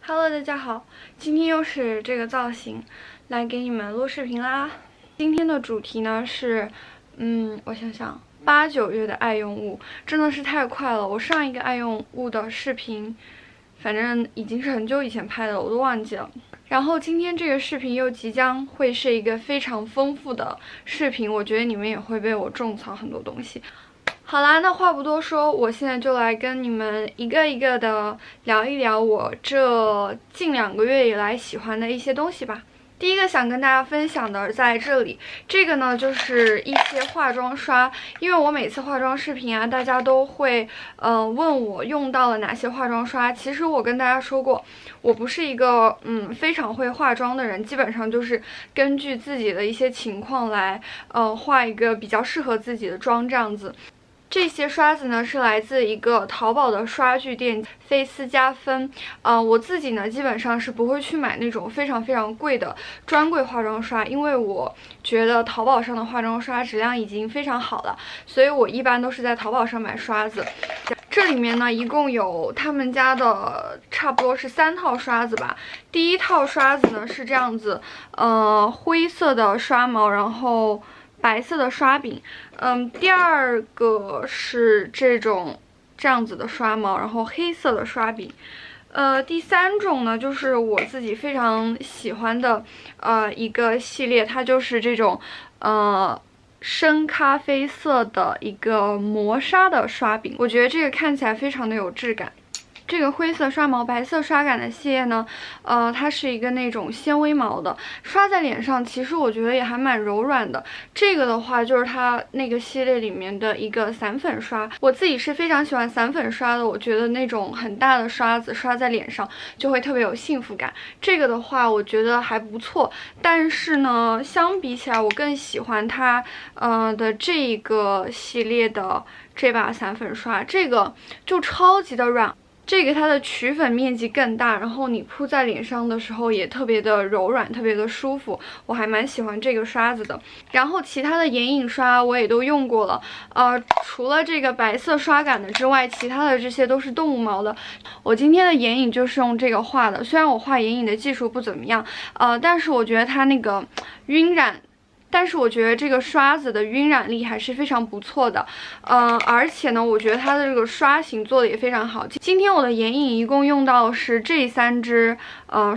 Hello， 大家好，今天又是这个造型来给你们录视频啦。今天的主题呢是，我想想，8、9月的爱用物真的是太快了。我上一个爱用物的视频，反正已经是很久以前拍的了，我都忘记了。然后今天这个视频又即将会是一个非常丰富的视频，我觉得你们也会被我种草很多东西。好啦，那话不多说，我现在就来跟你们一个一个的聊一聊我这近2个月以来喜欢的一些东西吧。第一个想跟大家分享的在这里，这个呢就是一些化妆刷，因为我每次化妆视频啊，大家都会问我用到了哪些化妆刷。其实我跟大家说过，我不是一个非常会化妆的人，基本上就是根据自己的一些情况来化一个比较适合自己的妆这样子。这些刷子呢是来自一个淘宝的刷具店菲斯嘉芬，我自己呢基本上是不会去买那种非常非常贵的专柜化妆刷，因为我觉得淘宝上的化妆刷质量已经非常好了，所以我一般都是在淘宝上买刷子。这里面呢一共有他们家的差不多是3套刷子吧。第一套刷子呢是这样子，灰色的刷毛，然后白色的刷柄，第二个是这样子的刷毛，然后黑色的刷柄，第3种呢就是我自己非常喜欢的一个系列，它就是这种深咖啡色的一个磨砂的刷柄，我觉得这个看起来非常的有质感。这个灰色刷毛白色刷杆的系列呢，它是一个那种纤维毛的，刷在脸上其实我觉得也还蛮柔软的。这个的话就是它那个系列里面的一个散粉刷，我自己是非常喜欢散粉刷的，我觉得那种很大的刷子刷在脸上就会特别有幸福感。这个的话我觉得还不错，但是呢，相比起来我更喜欢它的这个系列的这把散粉刷，这个就超级的软。这个它的取粉面积更大，然后你铺在脸上的时候也特别的柔软，特别的舒服，我还蛮喜欢这个刷子的。然后其他的眼影刷我也都用过了，除了这个白色刷杆的之外，其他的这些都是动物毛的。我今天的眼影就是用这个画的，虽然我画眼影的技术不怎么样，但是我觉得它那个晕染。但是我觉得这个刷子的晕染力还是非常不错的，而且呢，我觉得它的这个刷型做的也非常好。今天我的眼影一共用到是这3支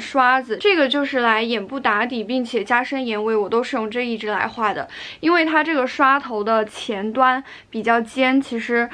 刷子，这个就是来眼部打底并且加深眼尾，我都是用这一支来画的，因为它这个刷头的前端比较尖，其实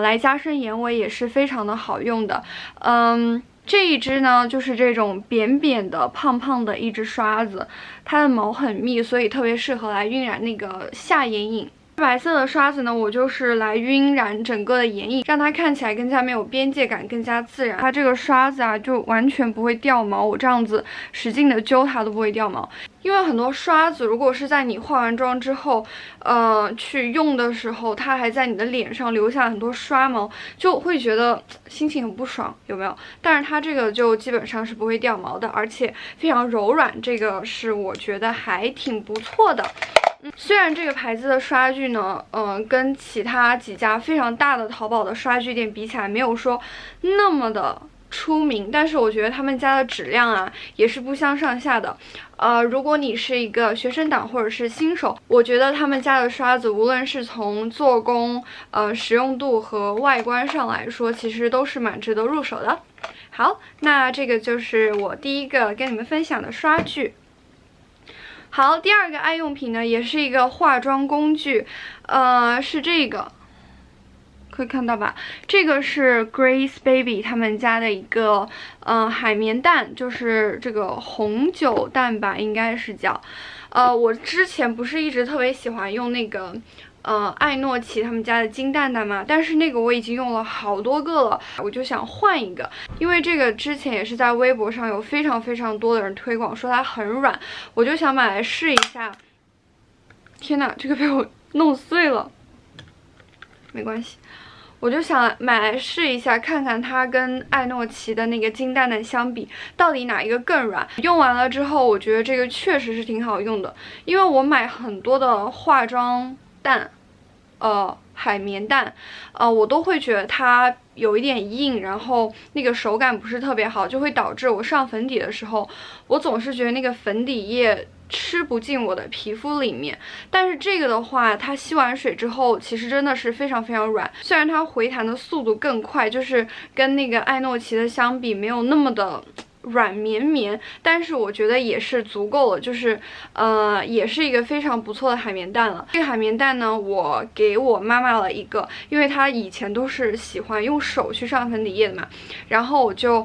来加深眼尾也是非常的好用的，这一支呢，就是这种扁扁的、胖胖的一支刷子，它的毛很密，所以特别适合来晕染那个下眼影。白色的刷子呢，我就是来晕染整个的眼影，让它看起来更加没有边界感，更加自然。它这个刷子啊，就完全不会掉毛，我这样子使劲的揪它都不会掉毛。因为很多刷子如果是在你化完妆之后，去用的时候，它还在你的脸上留下很多刷毛，就会觉得心情很不爽，有没有？但是它这个就基本上是不会掉毛的，而且非常柔软，这个是我觉得还挺不错的。虽然这个牌子的刷具呢，跟其他几家非常大的淘宝的刷具店比起来，没有说那么的出名，但是我觉得他们家的质量啊也是不相上下的。如果你是一个学生党或者是新手，我觉得他们家的刷子无论是从做工、实用度和外观上来说，其实都是蛮值得入手的。好，那这个就是我第一个跟你们分享的刷具。好，第2个爱用品呢，也是一个化妆工具，是这个，可以看到吧？这个是 Grace Baby 他们家的一个海绵蛋，就是这个红酒蛋吧，应该是叫。我之前不是一直特别喜欢用那个艾诺奇他们家的金蛋蛋嘛，但是那个我已经用了好多个了，我就想换一个，因为这个之前也是在微博上有非常非常多的人推广说它很软，我就想买来试一下。天哪，这个被我弄碎了，没关系。我就想买来试一下，看看它跟艾诺奇的那个金蛋蛋相比，到底哪一个更软。用完了之后，我觉得这个确实是挺好用的，因为我买很多的化妆蛋，海绵蛋，我都会觉得它有一点硬，然后那个手感不是特别好，就会导致我上粉底的时候，我总是觉得那个粉底液吃不进我的皮肤里面。但是这个的话，它吸完水之后，其实真的是非常非常软，虽然它回弹的速度更快，就是跟那个艾诺奇的相比，没有那么的软绵绵，但是我觉得也是足够了，就是也是一个非常不错的海绵蛋了。这个海绵蛋呢，我给我妈妈了一个，因为她以前都是喜欢用手去上粉底液的嘛，然后我就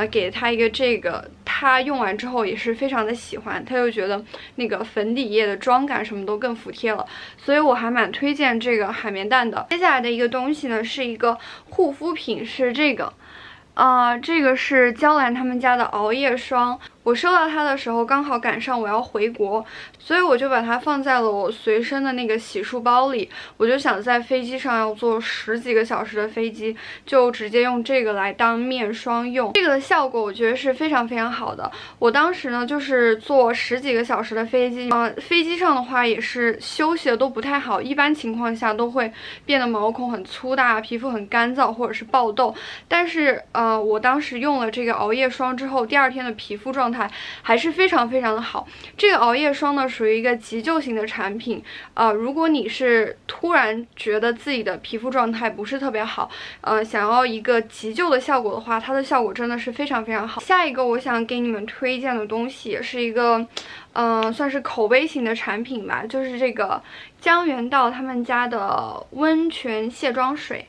给她一个这个，她用完之后也是非常的喜欢，她就觉得那个粉底液的妆感什么都更服帖了，所以我还蛮推荐这个海绵蛋的。接下来的一个东西呢，是一个护肤品，是这个。这个是娇兰他们家的熬夜霜，我收到它的时候刚好赶上我要回国，所以我就把它放在了我随身的那个洗漱包里。我就想在飞机上要坐10几个小时的飞机，就直接用这个来当面霜用。这个的效果我觉得是非常非常好的。我当时呢就是坐10几个小时的飞机，飞机上的话也是休息的都不太好，一般情况下都会变得毛孔很粗大，皮肤很干燥或者是爆痘。但是我当时用了这个熬夜霜之后，第2天的皮肤状态还是非常非常的好。这个熬夜霜呢属于一个急救型的产品，如果你是突然觉得自己的皮肤状态不是特别好，想要一个急救的效果的话，它的效果真的是非常非常好。下一个我想给你们推荐的东西也是一个算是口碑型的产品吧，就是这个江原道他们家的温泉卸妆水，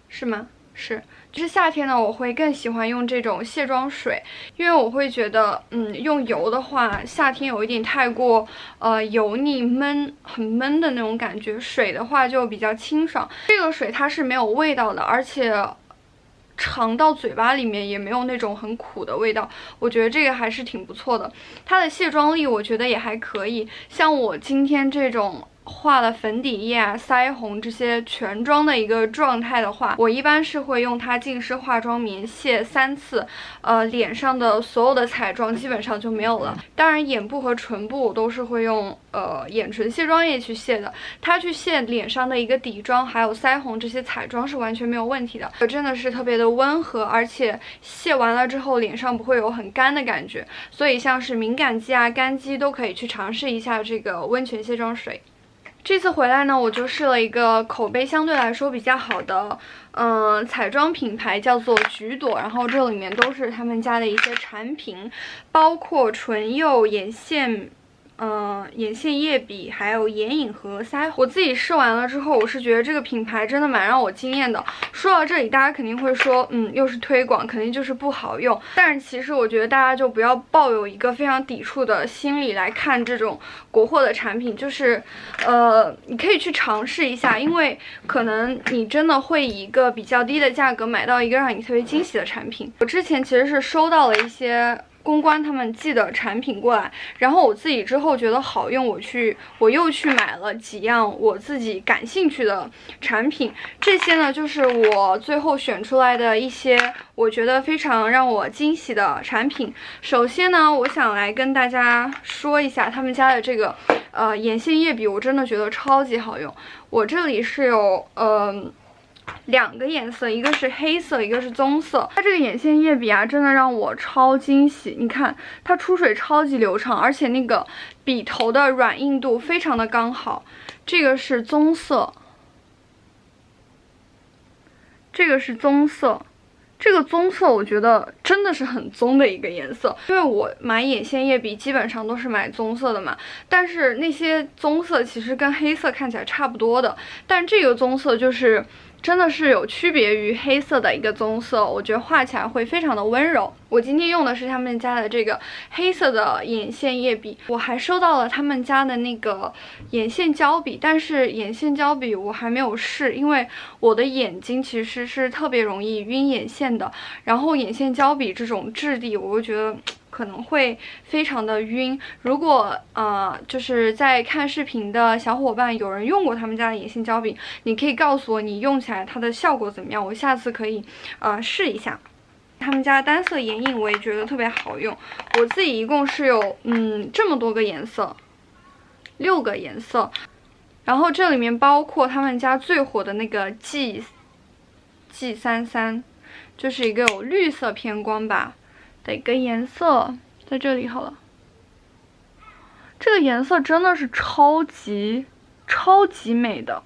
是吗？是。就是夏天呢，我会更喜欢用这种卸妆水，因为我会觉得，用油的话，夏天有一点太过，油腻闷，很闷的那种感觉。水的话就比较清爽。这个水它是没有味道的，而且尝到嘴巴里面也没有那种很苦的味道，我觉得这个还是挺不错的。它的卸妆力我觉得也还可以，像我今天这种画了粉底液啊、腮红这些全妆的一个状态的话，我一般是会用它净湿化妆棉卸3次，脸上的所有的彩妆基本上就没有了。当然眼部和唇部我都是会用眼唇卸妆液去卸的，它去卸脸上的一个底妆还有腮红这些彩妆是完全没有问题的，真的是特别的温和，而且卸完了之后脸上不会有很干的感觉，所以像是敏感肌啊、干肌都可以去尝试一下这个温泉卸妆水。这次回来呢，我就试了一个口碑相对来说比较好的，彩妆品牌，叫做橘朵。然后这里面都是他们家的一些产品，包括唇釉、眼线。眼线液笔，还有眼影和腮红。我自己试完了之后，我是觉得这个品牌真的蛮让我惊艳的。说到这里，大家肯定会说，又是推广，肯定就是不好用。但是其实我觉得大家就不要抱有一个非常抵触的心理来看这种国货的产品，就是你可以去尝试一下，因为可能你真的会以一个比较低的价格买到一个让你特别惊喜的产品。我之前其实是收到了一些公关他们寄的产品过来，然后我自己之后觉得好用，我又去买了几样我自己感兴趣的产品。这些呢就是我最后选出来的一些我觉得非常让我惊喜的产品。首先呢，我想来跟大家说一下他们家的这个眼线液笔，我真的觉得超级好用。我这里是有2个颜色，一个是黑色，一个是棕色。它这个眼线液笔啊，真的让我超惊喜。你看，它出水超级流畅，而且那个笔头的软硬度非常的刚好。这个是棕色，这个是棕色。这个棕色我觉得真的是很棕的一个颜色，因为我买眼线液笔基本上都是买棕色的嘛，但是那些棕色其实跟黑色看起来差不多的，但这个棕色就是真的是有区别于黑色的一个棕色，我觉得画起来会非常的温柔。我今天用的是他们家的这个黑色的眼线液笔，我还收到了他们家的那个眼线胶笔，但是眼线胶笔我还没有试，因为我的眼睛其实是特别容易晕眼线的，然后眼线胶笔这种质地，我就觉得可能会非常的晕。如果就是在看视频的小伙伴有人用过他们家的眼线胶笔，你可以告诉我你用起来它的效果怎么样，我下次可以试一下。他们家单色眼影我也觉得特别好用，我自己一共是有这么多个颜色，6个颜色。然后这里面包括他们家最火的那个 G33，就是一个有绿色偏光吧的一个颜色，在这里好了。这个颜色真的是超级美的。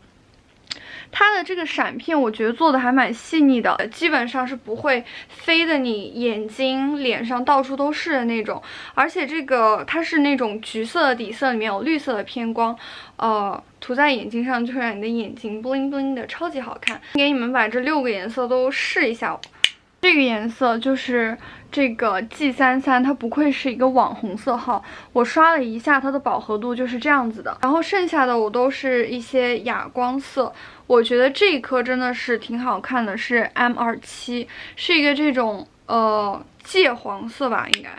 它的这个闪片我觉得做的还蛮细腻的，基本上是不会飞的你眼睛、脸上到处都是的那种。而且这个它是那种橘色的底色，里面有绿色的偏光，涂在眼睛上就会让你的眼睛 bling bling 的，超级好看。给你们把这6个颜色都试一下。这个颜色就是这个 G33，它不愧是一个网红色号。我刷了一下它的饱和度就是这样子的，然后剩下的我都是一些哑光色。我觉得这一颗真的是挺好看的，是 M27，是一个这种芥黄色吧，应该。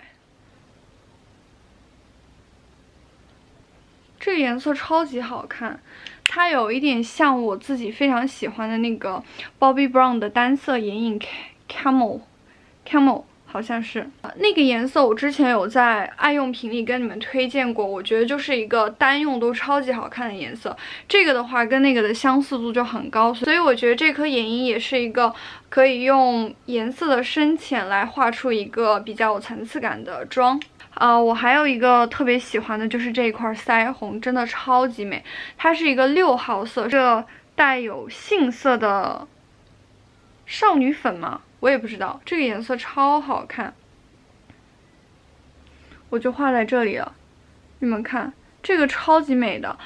这个颜色超级好看，它有一点像我自己非常喜欢的那个 Bobbi Brown 的单色眼影 Camel 好像是那个颜色，我之前有在爱用品里跟你们推荐过，我觉得就是一个单用都超级好看的颜色。这个的话跟那个的相似度就很高，所以我觉得这颗眼影也是一个可以用颜色的深浅来画出一个比较有层次感的妆。我还有一个特别喜欢的就是这一块腮红，真的超级美。它是一个6号色，这带有杏色的少女粉吗？我也不知道，这个颜色超好看，我就画在这里了。你们看，这个超级美的。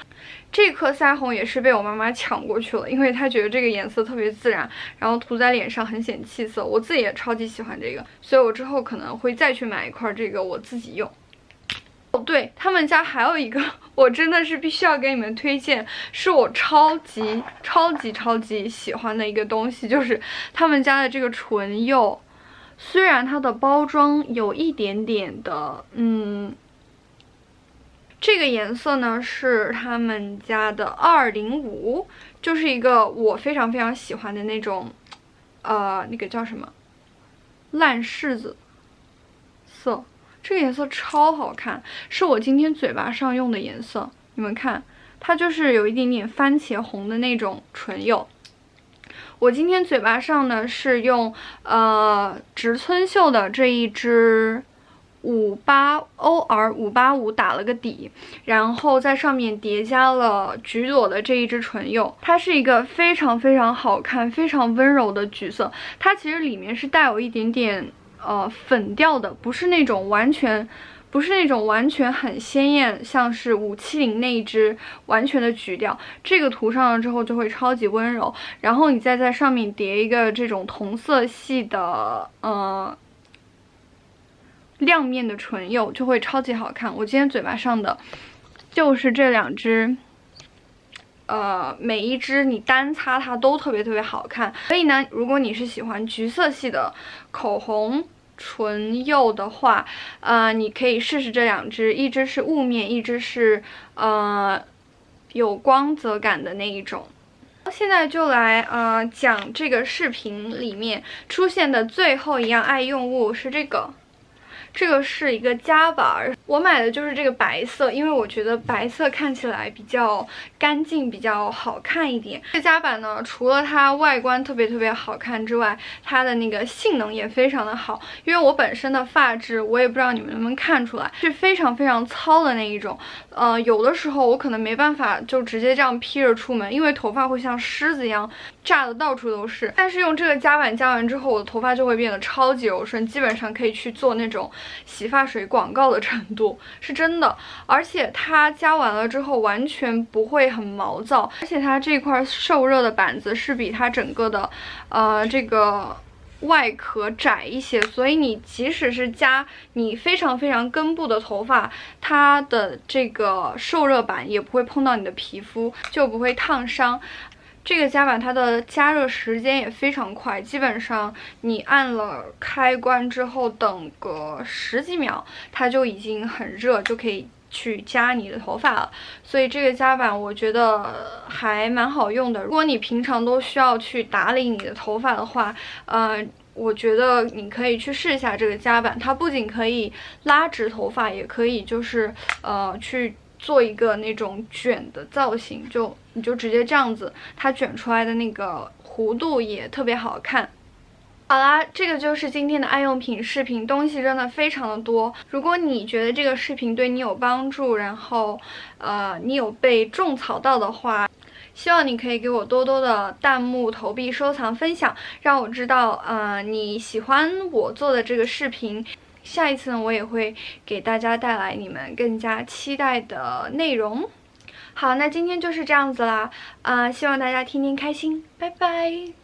这颗腮红也是被我妈妈抢过去了，因为她觉得这个颜色特别自然，然后涂在脸上很显气色。我自己也超级喜欢这个，所以我之后可能会再去买一块这个我自己用。对，他们家还有一个我真的是必须要给你们推荐，是我超级喜欢的一个东西，就是他们家的这个唇釉。虽然它的包装有一点点的这个颜色呢是他们家的205，就是一个我非常喜欢的那种那个叫什么烂柿子色。这个颜色超好看，是我今天嘴巴上用的颜色。你们看，它就是有一点点番茄红的那种唇釉。我今天嘴巴上呢是用植村秀的这一支OR585打了个底，然后在上面叠加了橘朵的这一支唇釉。它是一个非常好看、非常温柔的橘色，它其实里面是带有一点点粉调的，不是那种完全很鲜艳，像是570那一支完全的橘调。这个涂上了之后就会超级温柔，然后你再在上面叠一个这种同色系的亮面的唇釉，就会超级好看。我今天嘴巴上的就是这2支。每一支你单擦它都特别好看。所以呢，如果你是喜欢橘色系的口红唇釉的话，你可以试试这2支，一支是雾面，一支是有光泽感的那一种。现在就来讲这个视频里面出现的最后一样爱用物是这个。这个是一个夹板，我买的就是这个白色，因为我觉得白色看起来比较干净，比较好看一点。这个夹板呢，除了它外观特别好看之外，它的那个性能也非常的好。因为我本身的发质，我也不知道你们能不能看出来，是非常糙的那一种。有的时候我可能没办法就直接这样披着出门，因为头发会像虱子一样炸的到处都是。但是用这个夹板夹完之后，我的头发就会变得超级柔顺，基本上可以去做那种洗发水广告的程度，是真的。而且它夹完了之后完全不会很毛躁，而且它这块受热的板子是比它整个的这个外壳窄一些，所以你即使是夹你非常根部的头发，它的这个受热板也不会碰到你的皮肤，就不会烫伤。这个夹板它的加热时间也非常快，基本上你按了开关之后等个10几秒，它就已经很热，就可以去夹你的头发了。所以这个夹板我觉得还蛮好用的。如果你平常都需要去打理你的头发的话，我觉得你可以去试一下这个夹板。它不仅可以拉直头发，也可以就是去做一个那种卷的造型，你就直接这样子，它卷出来的那个弧度也特别好看。好啦，这个就是今天的爱用品视频，东西真的非常的多。如果你觉得这个视频对你有帮助，然后你有被种草到的话，希望你可以给我多多的弹幕、投币、收藏、分享，让我知道你喜欢我做的这个视频。下一次呢，我也会给大家带来你们更加期待的内容。好，那今天就是这样子啦，希望大家天天开心，拜拜。